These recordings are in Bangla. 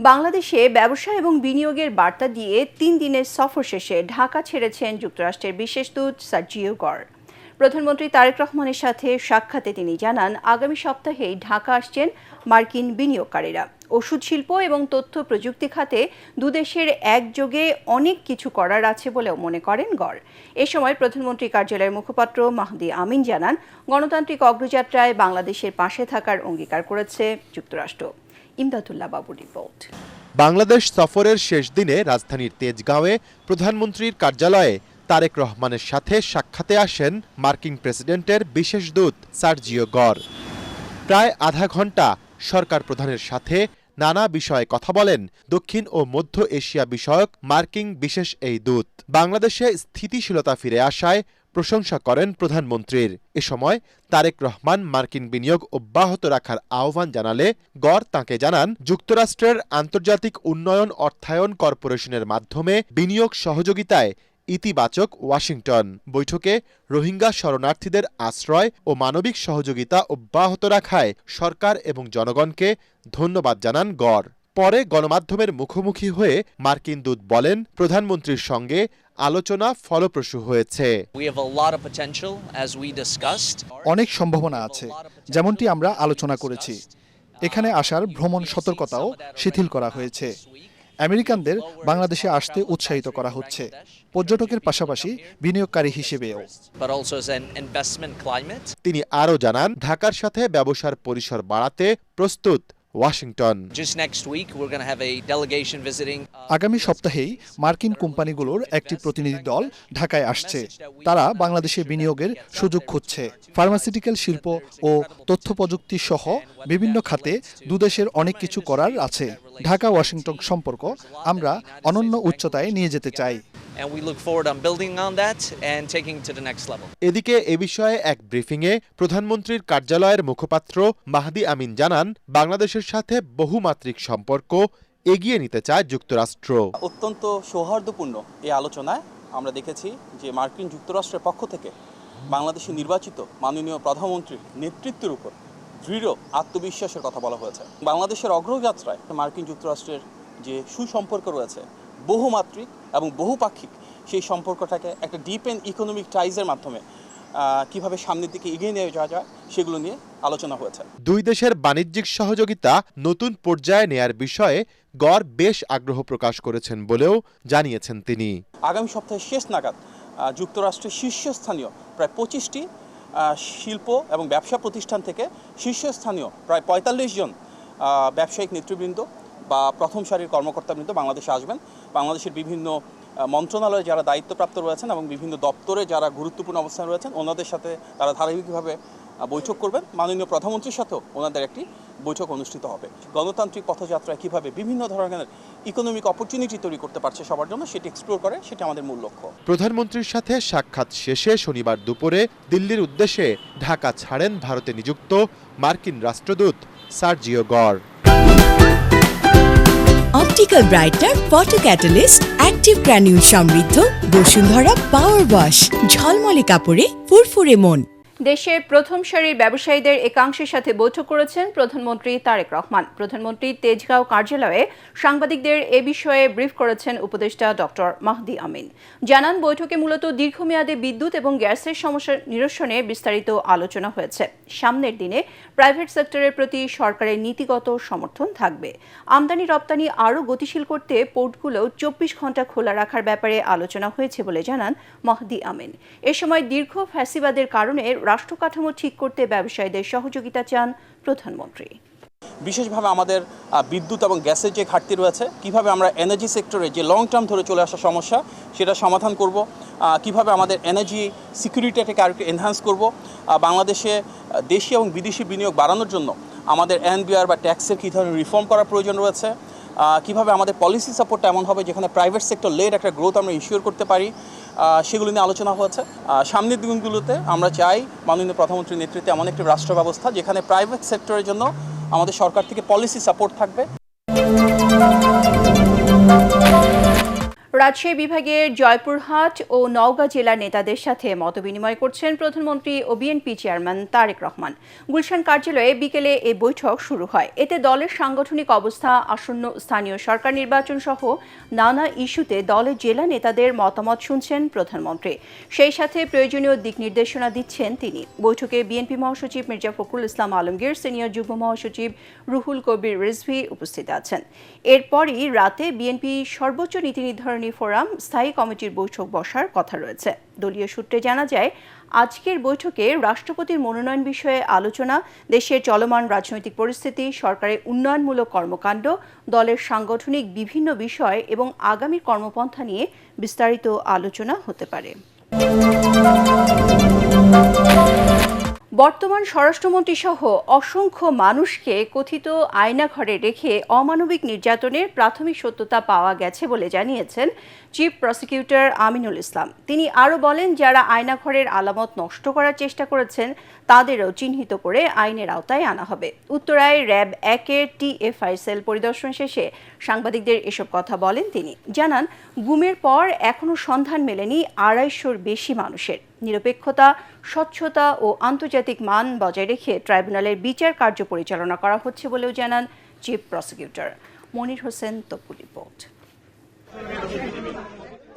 বাংলাদেশে ব্যবসা এবং বিনিয়োগের বার্তা দিয়ে ৩ দিনের সফর শেষে ঢাকা ছেড়েছেন যুক্তরাষ্ট্রের বিশেষ দূত সার্জিও গর। প্রধানমন্ত্রী তারেক রহমানের সাথে সাক্ষাতে তিনি জানান, আগামী সপ্তাহেই ঢাকা আসছেন মার্কিন বিনিয়োগকারীরা। ওষুধ শিল্প এবং তথ্য প্রযুক্তি খাতে দুদেশের একযোগে অনেক কিছু করার আছে বলেও মনে করেন গর। এ সময় প্রধানমন্ত্রী কার্যালয়ের মুখপাত্র মাহদি আমিন জানান, গণতান্ত্রিক অগ্রযাত্রায় বাংলাদেশের পাশে থাকার অঙ্গীকার করেছে যুক্তরাষ্ট্র। ইমদাদুল্লাহ বাবুর রিপোর্ট। বাংলাদেশ সফরের শেষ দিনে রাজধানীর তেজগাঁওয়ে প্রধানমন্ত্রীর কার্যালয়ে তারেক রহমানের সাথে সাক্ষাতে আসেন মার্কিন প্রেসিডেন্টের বিশেষ দূত সার্জিও গর। প্রায় আধা ঘণ্টা সরকার প্রধানের সাথে নানা বিষয়ে কথা বলেন দক্ষিণ ও মধ্য এশিয়া বিষয়ক মার্কিন বিশেষ এই দূত। বাংলাদেশে স্থিতিশীলতা ফিরে আসায় প্রশংসা করেন প্রধানমন্ত্রীর। এ সময় তারেক রহমান মার্কিন বিনিয়োগ অব্যাহত রাখার আহ্বান জানালে গর তাঁকে জানান, যুক্তরাষ্ট্রের আন্তর্জাতিক উন্নয়ন অর্থায়ন কর্পোরেশনের মাধ্যমে বিনিয়োগ সহযোগিতায় ইতিবাচক ওয়াশিংটন। বৈঠকে রোহিঙ্গা শরণার্থীদের আশ্রয় ও মানবিক সহযোগিতা অব্যাহত রাখায় সরকার এবং জনগণকে ধন্যবাদ জানান গর। পরে গণমাধ্যমের মুখোমুখি হয়ে মার্কিন দূত বলেন, প্রধানমন্ত্রীর সঙ্গে আলোচনা ফলপ্রসূ হয়েছে। অনেক সম্ভাবনা আছে, যেমনটি আমরা আলোচনা করেছি। এখানে আসার ভ্রমণ সতর্কতাও শিথিল করা হয়েছে। আমেরিকানদের বাংলাদেশে আসতে উৎসাহিত করা হচ্ছে, পর্যটকের পাশাপাশি বিনিয়োগকারী হিসেবেও। তিনি আরও জানান, ঢাকার সাথে ব্যবসার পরিসর বাড়াতে প্রস্তুত ওয়াশিংটন। আগামী সপ্তাহেই মার্কিন কোম্পানিগুলোর একটি প্রতিনিধি দল ঢাকায় আসছে। তারা বাংলাদেশে বিনিয়োগের সুযোগ খুঁজছে। ফার্মাসিউটিক্যাল শিল্প ও তথ্য প্রযুক্তি সহ বিভিন্ন খাতে দুদেশের অনেক কিছু করার আছে। ঢাকা ওয়াশিংটন সম্পর্ক আমরা অনন্য উচ্চতায় নিয়ে যেতে চাই। এদিকে এ বিষয়ে এক ব্রিফিংয়ে প্রধানমন্ত্রীর কার্যালয়ের মুখপাত্র মাহদি আমিন জানান, বাংলাদেশের সাথে বহুমাত্রিক সম্পর্ক এগিয়ে নিতে চায় যুক্তরাষ্ট্র। অত্যন্ত সৌহার্দ্যপূর্ণ এই আলোচনায় আমরা দেখেছি যে মার্কিন যুক্তরাষ্ট্রের পক্ষ থেকে বাংলাদেশের নির্বাচিত মাননীয় প্রধানমন্ত্রীর নেতৃত্বের উপর দৃঢ় আত্মবিশ্বাসের কথা বলা হয়েছে। বাংলাদেশের অগ্রযাত্রায় মার্কিন যুক্তরাষ্ট্রের যে সুসম্পর্ক রয়েছে, বহুমাত্রিক এবং বহুপাক্ষিক, সেই সম্পর্কটাকে একটা ডিপ এন্ড ইকোনমিক টাইজের মাধ্যমে কিভাবে সামনের দিকে এগিয়ে নিয়ে যাওয়া যায় সেগুলো নিয়ে আলোচনা হয়েছে। দুই দেশের বাণিজ্যিক সহযোগিতা নতুন পর্যায়ে নেয়ার বিষয়ে গর বেশ আগ্রহ প্রকাশ করেছেন বলেও জানিয়েছেন তিনি। আগামী সপ্তাহের শেষ নাগাদ যুক্তরাষ্ট্রের শীর্ষস্থানীয় প্রায় 25টি শিল্প এবং ব্যবসা প্রতিষ্ঠান থেকে শীর্ষস্থানীয় প্রায় 45 জন ব্যবসায়িক নেতৃবৃন্দ বা প্রথম সারির কর্মকর্তাবৃন্দ বাংলাদেশে আসবেন। বাংলাদেশের বিভিন্ন মন্ত্রণালয়ে যারা দায়িত্বপ্রাপ্ত রয়েছেন এবং বিভিন্ন দপ্তরে যারা গুরুত্বপূর্ণ অবস্থানে রয়েছেন, ওনাদের সাথে তারা ধারাবাহিকভাবে বৈঠক করবেন। মাননীয় প্রধানমন্ত্রীর সাথেও ওনাদের একটি বৈঠক অনুষ্ঠিত হবে। গণতান্ত্রিক পথযাত্রায় কীভাবে বিভিন্ন ধরনের ইকোনমিক অপরচুনিটি তৈরি করতে পারছে সবার জন্য, সেটি এক্সপ্লোর করে, সেটা আমাদের মূল লক্ষ্য। প্রধানমন্ত্রীর সাথে সাক্ষাৎ শেষে শনিবার দুপুরে দিল্লির উদ্দেশ্যে ঢাকা ছাড়েন ভারতে নিযুক্ত মার্কিন রাষ্ট্রদূত সার্জিও গর। Optical brighter photo catalyst active granule সমৃদ্ধ বসুন্ধরা পাওয়ার ওয়াশ, ঝলমলে কাপড়ে ফুরফুরে মন। দেশের প্রথম সারির ব্যবসায়ীদের একাংশের সাথে বৈঠক করেছেন প্রধানমন্ত্রী তারেক রহমান। প্রধানমন্ত্রী তেজগাঁও কার্যালয়ে সাংবাদিকদের এ বিষয়ে ব্রিফ করেছেন উপদেষ্টা ডক্টর মাহদি আমিন। জানান, বৈঠকে মূলত দীর্ঘমেয়াদে বিদ্যুৎ এবং গ্যাসের সমস্যা নিরসনে বিস্তারিত আলোচনা হয়েছে। সামনের দিনে প্রাইভেট সেক্টরের প্রতি সরকারের নীতিগত সমর্থন থাকবে। আমদানি রপ্তানি আরও গতিশীল করতে পোর্টগুলো 24 ঘণ্টা খোলা রাখার ব্যাপারে আলোচনা হয়েছে বলে জানান মাহদি আমিন। এ সময় দীর্ঘ ফ্যাসিবাদের কারণে রাষ্ট্র কাঠামো ঠিক করতে ব্যবসায়ীদের সহযোগিতা চান প্রধানমন্ত্রী। বিশেষভাবে আমাদের বিদ্যুৎ এবং গ্যাসের যে ঘাটতি রয়েছে, কিভাবে আমরা এনার্জি সেক্টরে যে লং টার্ম ধরে চলে আসা সমস্যা সেটা সমাধান করব, কিভাবে আমাদের এনার্জি সিকিউরিটিটাকে আরেকটু এনহান্স করব, বাংলাদেশে দেশি এবং বিদেশি বিনিয়োগ বাড়ানোর জন্য আমাদের এনবিআর বা ট্যাক্সের কী ধরনের রিফর্ম করার প্রয়োজন রয়েছে, কিভাবে আমাদের পলিসি সাপোর্টটা এমন হবে যেখানে প্রাইভেট সেক্টর লেড একটা গ্রোথ আমরা ইনশিওর করতে পারি, সেগুলো নিয়ে আলোচনা হয়েছে। সামনের দিনগুলোতে আমরা চাই মাননীয় প্রধানমন্ত্রীর নেতৃত্বে এমন একটি রাষ্ট্র ব্যবস্থা যেখানে প্রাইভেট সেক্টরের জন্য আমাদের সরকার থেকে পলিসি সাপোর্ট থাকবে। রাজশাহী বিভাগের জয়পুরহাট ও নওগাঁ জেলার নেতাদের সাথে মতবিনিময় করছেন প্রধানমন্ত্রী ও বিএনপি চেয়ারম্যান তারেক রহমান। গুলশান কার্যালয়ে বিকেলে এই বৈঠক শুরু হয়। এতে দলের সাংগঠনিক অবস্থা, আসন্ন স্থানীয় সরকার নির্বাচন সহ নানা ইস্যুতে দলের জেলা নেতাদের মতামত শুনছেন প্রধানমন্ত্রী। সেই সাথে প্রয়োজনীয় দিক নির্দেশনা দিচ্ছেন তিনি। বৈঠকে বিএনপি মহাসচিব মির্জা ফখরুল ইসলাম আলমগীর, সিনিয়র যুগ্ম মহাসচিব রুহুল কবির রিজভী উপস্থিত আছেন। এরপরই রাতে বিএনপি সর্বোচ্চ নীতি নির্ধারণী ফোরাম স্থায়ী কমিটির বৈঠক বসার কথা রয়েছে। দলীয় সূত্রে জানা যায়, আজকের বৈঠকে রাষ্ট্রপতির মনোনয়ন বিষয়ে আলোচনা, দেশের চলমান রাজনৈতিক পরিস্থিতি, সরকারের উন্নয়নমূলক কর্মকাণ্ড, দলের সাংগঠনিক বিভিন্ন বিষয় এবং আগামী কর্মপন্থা নিয়ে বিস্তারিত আলোচনা হতে পারে। বর্তমান স্বরাষ্ট্রমন্ত্রী সহ অসংখ্য মানুষকে কথিত আয়নাঘরে রেখে অমানবিক নির্যাতনের প্রাথমিক সত্যতা পাওয়া গেছে বলে জানিয়েছেন চিফ প্রসিকিউটর আমিনুল ইসলাম। তিনি আরও বলেন, যারা আয়নাঘরের আলামত নষ্ট করার চেষ্টা করেছেন তাদেরও চিহ্নিত করে আইনের আওতায় আনা হবে। উত্তরায় র্যাব 1-এর টিএফআই সেল পরিদর্শন শেষে সাংবাদিকদের এসব কথা বলেন তিনি। জানান, গুমের পর এখনও সন্ধান মেলেনি 250-র বেশি মানুষের। নিরপেক্ষতা, স্বচ্ছতা ও আন্তর্জাতিক মান বজায় রেখে ট্রাইব্যুনালের বিচার কার্য পরিচালনা করা হচ্ছে বলেও জানান chief prosecutor. Monir Hossain তপুর report.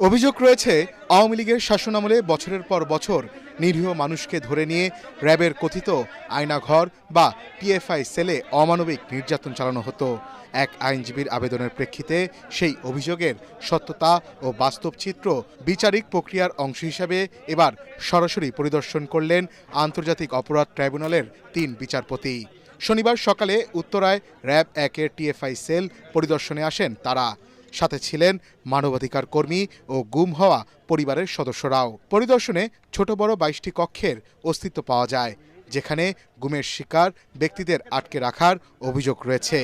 অভিযোগ রয়েছে, আওয়ামী লীগের শাসনামলে বছরের পর বছর নিরীহ মানুষকে ধরে নিয়ে র্যাবের কথিত আয়নাঘর বা টিএফআই সেলে অমানবিক নির্যাতন চালানো হতো। এক আইনজীবীর আবেদনের প্রেক্ষিতে সেই অভিযোগের সত্যতা ও বাস্তব চিত্র বিচারিক প্রক্রিয়ার অংশ হিসাবে এবার সরাসরি পরিদর্শন করলেন আন্তর্জাতিক অপরাধ ট্রাইব্যুনালের 3 বিচারপতি। শনিবার সকালে উত্তরায় র্যাব 1-এর টিএফআই সেল পরিদর্শনে আসেন তারা। সাথে ছিলেন মানবাধিকার কর্মী ও গুম হওয়া পরিবারের সদস্যরাও। পরিদর্শনে ছোট বড় 22টি কক্ষের অস্তিত্ব পাওয়া যায়, যেখানে গুমের শিকার ব্যক্তিদের আটকে রাখার অভিযোগ রয়েছে।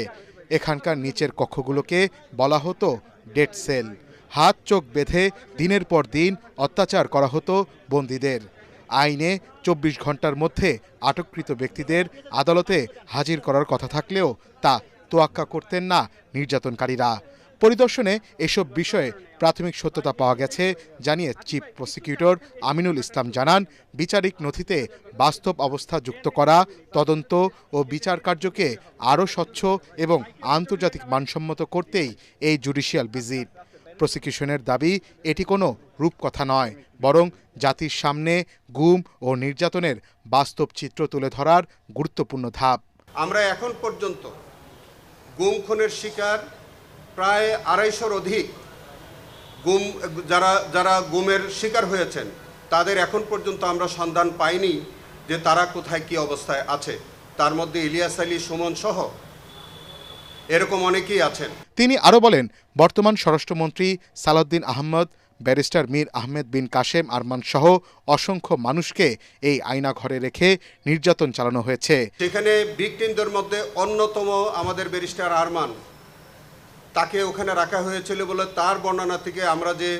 এখানকার নিচের কক্ষগুলোকে বলা হতো ডেড সেল। হাত চোখ বেঁধে দিনের পর দিন অত্যাচার করা হতো বন্দীদের। আইনে 24 ঘন্টার মধ্যে আটককৃত ব্যক্তিদের আদালতে হাজির করার কথা থাকলেও তা তোয়াক্কা করতেন না নির্যাতনকারীরা। পরিদর্শনে এসব বিষয়ে প্রাথমিক সত্যতা পাওয়া গেছে জানিয়ে চিফ প্রসিকিউটর আমিনুল ইসলাম জানান, বিচারিক নথিতে বাস্তব অবস্থা যুক্ত করা, তদন্ত ও বিচার কার্যকে আরও স্বচ্ছ এবং আন্তর্জাতিক মানসম্মত করতেই এই জুডিশিয়াল ভিজিট। প্রসিকিউশনের দাবি, এটি কোনো রূপকথা নয়, বরং জাতির সামনে গুম ও নির্যাতনের বাস্তব চিত্র তুলে ধরার গুরুত্বপূর্ণ ধাপ। আমরা এখন পর্যন্ত গুম খুনের শিকার প্রায় 250-র অধিক যারা গুমের শিকার হয়েছেন তাদের এখন পর্যন্ত আমরা সন্ধান পাইনি যে তারা কোথায় কি অবস্থায় আছে। তার মধ্যে ইলিয়াস আলী, সুমন সহ এরকম অনেকেই আছেন। তিনি আরও বলেন, বর্তমান স্বরাষ্ট্রমন্ত্রী সালাউদ্দিন আহমদ, ব্যারিস্টার মীর আহমেদ বিন কাশেম আরমান সহ অসংখ্য মানুষকে এই আয়নাঘরে রেখে নির্যাতন চালানো হয়েছে। সেখানে ভিকটিমদের মধ্যে অন্যতম আমাদের ব্যারিস্টার আরমান, তাকে ওখানে রাখা হয়েছিল বলে তার বর্ণনা থেকে আমরা যে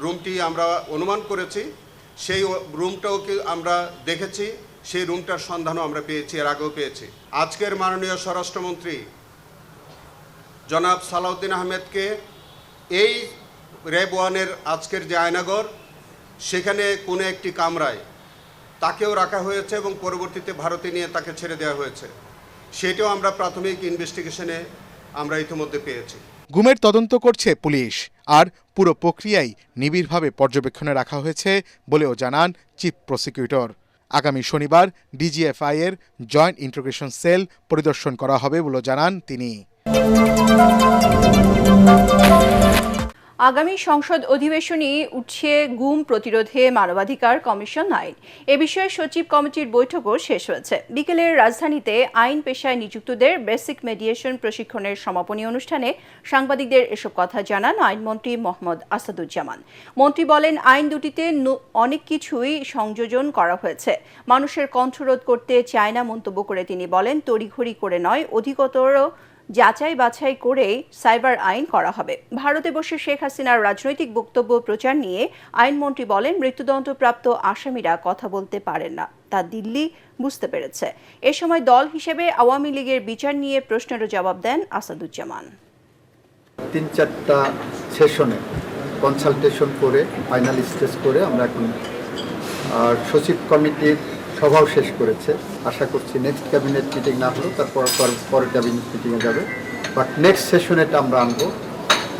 রুমটি আমরা অনুমান করেছি, সেই রুমটাও আমরা দেখেছি, সেই রুমটার সন্ধানও আমরা পেয়েছি, এর আগেও পেয়েছি। আজকের মাননীয় স্বরাষ্ট্রমন্ত্রী জনাব সালাউদ্দিন আহমেদকে এই র্যাব 1-এর আজকের যে আয়নাঘর, সেখানে কোনো একটি কামরায় তাকেও রাখা হয়েছে এবং পরবর্তীতে ভারতে নিয়ে তাকে ছেড়ে দেওয়া হয়েছে। সেটাও আমরা প্রাথমিক ইনভেস্টিগেশনে আমরা ইতিমধ্যে পেয়েছি। গুমের তদন্ত করছে পুলিশ, আর পুরো প্রক্রিয়ায় নিবিড়ভাবে পর্যবেক্ষণে রাখা হয়েছে বলেও জানান চিফ প্রসিকিউটর। আগামী শনিবার ডিজিএফআই এর জয়েন্ট ইন্টিগ্রেশন সেল পরিদর্শন করা হবে বলে জানান তিনি। আগামী সংসদ অধিবেশনেই উঠছে গুম প্রতিরোধে মানবাধিকার কমিশন আইন। এ বিষয়ে সচিব কমিটির বৈঠকও শেষ হয়েছে। বিকেলে রাজধানীতে আইন পেশায় নিযুক্তদের বেসিক মেডিয়েশন প্রশিক্ষণের সমাপনী অনুষ্ঠানে সাংবাদিকদের এসব কথা জানান আইনমন্ত্রী মোহাম্মদ আসাদুজ্জামান। মন্ত্রী বলেন, আইন দুটিতে অনেক কিছুই সংযোজন করা হয়েছে। মানুষের কণ্ঠরোধ করতে চায় না মন্তব্য করে তিনি বলেন, তড়িঘড়ি করে নয়, অধিকতর যাচাই বাছাই করেই সাইবার আইন করা হবে। ভারতে বসে শেখ হাসিনার রাজনৈতিক বক্তব্য প্রচার নিয়ে আইনমন্ত্রী বলেন, মৃত্যুদণ্ডপ্রাপ্ত আসামিরা কথা বলতে পারেন না, তা দিল্লি বুঝতে পেরেছে। এ সময় দল হিসেবে আওয়ামী লীগের বিচার নিয়ে প্রশ্নেরও জবাব দেন আসাদুজ্জামান। 3-4টা সেশনে কনসালটেশন করে ফাইনাল স্টেজ করে আমরা এখন সচিব কমিটির সভাও শেষ করেছে। আশা করছি নেক্সট ক্যাবিনেট মিটিং না হলেও তারপর পরে ক্যাবিনেট মিটিংয়ে যাবে, বাট নেক্সট সেশনে এটা আমরা আনবো,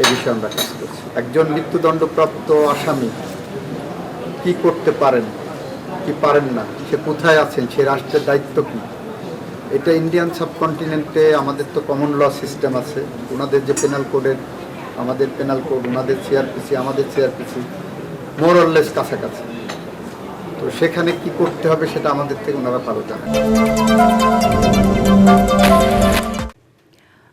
এই বিষয়ে আমরা কাজ করছি। একজন মৃত্যুদণ্ডপ্রাপ্ত আসামি কি করতে পারেন কি পারেন না, সে কোথায় আছেন, সে রাষ্ট্রের দায়িত্ব কী, এটা ইন্ডিয়ান সাবকন্টিনেন্টে আমাদের তো কমন ল সিস্টেম আছে। ওনাদের যে পেনাল কোডের, আমাদের পেনাল কোড, ওনাদের সিআরপিসি, আমাদের সিআরপিসি মোর অর লেস কাছাকাছি। তো সেখানে কি করতে হবে সেটা আমাদের থেকে ওনারা ভালো জানেন।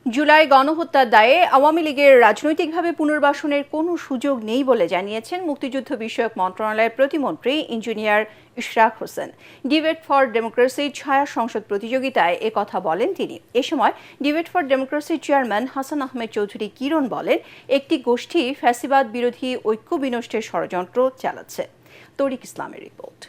জুলাই গণহত্যার দায়ে আওয়ামী লীগের রাজনৈতিকভাবে পুনর্বাসনের কোনো সুযোগ নেই বলে জানিয়েছেন মুক্তিযুদ্ধ বিষয়ক মন্ত্রণালয়ের প্রতিমন্ত্রী engineer Ishraq Hossain. Debate for democracy ছায়া সংসদ প্রতিযোগিতায় কথা বলেন তিনি। এ সময় ডিবেট ফর ডেমোক্রেসির চেয়ারম্যান হাসান আহমেদ চৌধুরী কিরণ বলেন, একটি গোষ্ঠী ফ্যাসিবাদ বিরোধী ঐক্য বিনষ্টের ষড়যন্ত্র চালাচ্ছে। তরিক ইসলামের রিপোর্ট।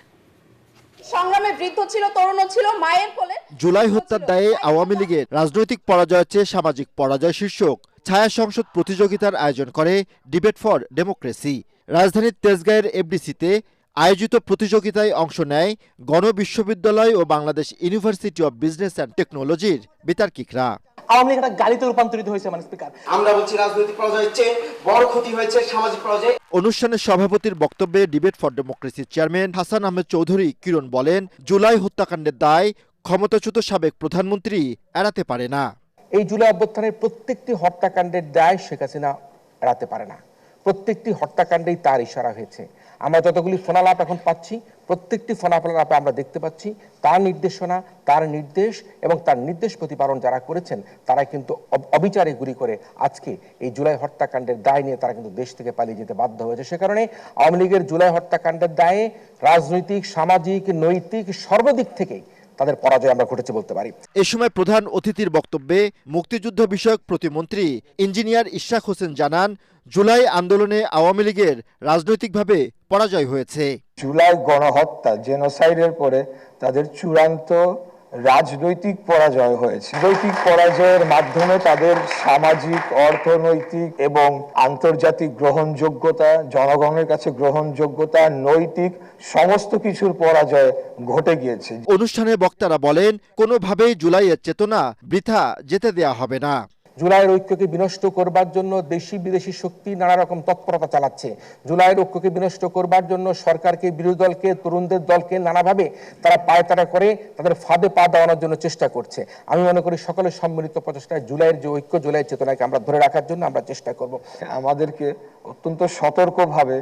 সংগ্রামে বৃদ্ধ ছিল, তরুণ ছিল, মায়ের কোলে। জুলাই হত্যার দায়ে আওয়ামী লীগের রাজনৈতিক পরাজয়ের চেয়ে সামাজিক পরাজয় শীর্ষক ছায়া সংসদ প্রতিযোগিতার আয়োজন করে ডিবেট ফর ডেমোক্রেসি। রাজধানীর তেজগাঁয়ের এফডিসিতে আয়োজিত প্রতিযোগিতায় অংশ নেয় গণবিশ্ববিদ্যালয় ও Bangladesh university of business and টেকনোলজির বিতার্কিকরা। আওয়ামী লীগ একটা গালিতে রূপান্তরিত হয়েছে, মানে স্পিকার। আমরা বলছি রাজনৈতিক পরাজয়ের চেয়ে বড় ক্ষতি হয়েছে সামাজিক পরাজয়। অনুষ্ঠানের সভাপতির বক্তব্যে ডিবেট ফর ডেমোক্রেসির চেয়ারম্যান হাসান আহমেদ চৌধুরী কিরণ বলেন, জুলাই হত্যাকাণ্ডের দায় ক্ষমতাচ্যুত সাবেক প্রধানমন্ত্রী এড়াতে পারে না। এই জুলাই অভ্যুত্থানের প্রত্যেকটি হত্যাকাণ্ডের দায় শেখ হাসিনা এড়াতে পারে না। প্রত্যেকটি হত্যাকাণ্ডেই তার ইশারা হয়েছে। আমরা যতগুলি ফোনালাপ এখন পাচ্ছি, প্রত্যেকটি ফোনালাপে আমরা দেখতে পাচ্ছি তার নির্দেশনা, তার নির্দেশ এবং তার নির্দেশ প্রতিপালন যারা করেছেন তারা কিন্তু অবিচারে গুলি করে আজকে এই জুলাই হত্যাকাণ্ডের দায় নিয়ে তারা কিন্তু দেশ থেকে পালিয়ে যেতে বাধ্য হয়েছে। সে কারণে আওয়ামী লীগের জুলাই হত্যাকাণ্ডের দায়ে রাজনৈতিক, সামাজিক, নৈতিক সর্বদিক থেকেই তাদের পরাজয় আমরা ঘটেছে বলতে পারি। এ সময় প্রধান অতিথির বক্তব্যে মুক্তিযুদ্ধ বিষয়ক প্রতিমন্ত্রী ইঞ্জিনিয়ার ইশরাক হোসেন জানান, জুলাই আন্দোলনে আওয়ামী লীগের রাজনৈতিকভাবে পরাজয় হয়েছে। জুলাই গণহত্যা জেনোসাইডের পরে তাদের চূড়ান্ত রাজনৈতিক পরাজয় হয়েছে। রাজনৈতিক পরাজয়ের মাধ্যমে তাদের সামাজিক, অর্থনৈতিক এবং আন্তর্জাতিক গ্রহণযোগ্যতা, জনগণের কাছে গ্রহণযোগ্যতা, নৈতিক সমস্ত কিছুর পরাজয় ঘটে গিয়েছে। অনুষ্ঠানে বক্তারা বলেন, কোনোভাবেই জুলাইয়ের চেতনা বৃথা যেতে দেয়া হবে না। জুলাইয়ের ঐক্যকে বিনষ্ট করবার জন্য দেশি বিদেশি শক্তি নানা রকম তৎপরতা চালাচ্ছে। জুলাইয়ের ঐক্যকে বিনষ্ট করবার জন্য সরকারকে, বিরোধী দলকে, তরুণদের দলকে নানাভাবে তারা পায়তারা করে তাদের ফাঁদে পা দেওয়ানোর জন্য চেষ্টা করছে। আমি মনে করি সকলের সম্মিলিত প্রচেষ্টায় জুলাইয়ের যে ঐক্য, জুলাইয়ের চেতনাকে আমরা ধরে রাখার জন্য আমরা চেষ্টা করব। আমাদেরকে অত্যন্ত সতর্কভাবে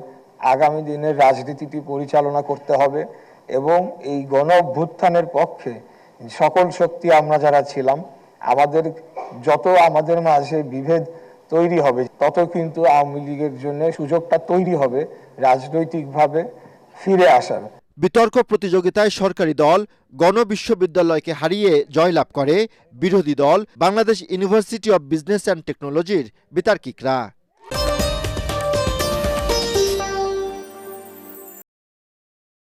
আগামী দিনের রাজনীতিটি পরিচালনা করতে হবে এবং এই গণ অভ্যুত্থানের পক্ষে সকল শক্তি আমরা যারা ছিলাম, আমাদের যত আমাদের মাঝে বিভেদ তৈরি হবে তত কিন্তু আওয়ামী লীগের জন্য সুযোগটা তৈরি হবে রাজনৈতিকভাবে ফিরে আসার। বিতর্ক প্রতিযোগিতায় সরকারি দল গণবিশ্ববিদ্যালয়কে হারিয়ে জয়লাভ করে বিরোধী দল Bangladesh university of business and টেকনোলজির বিতার্কিকরা।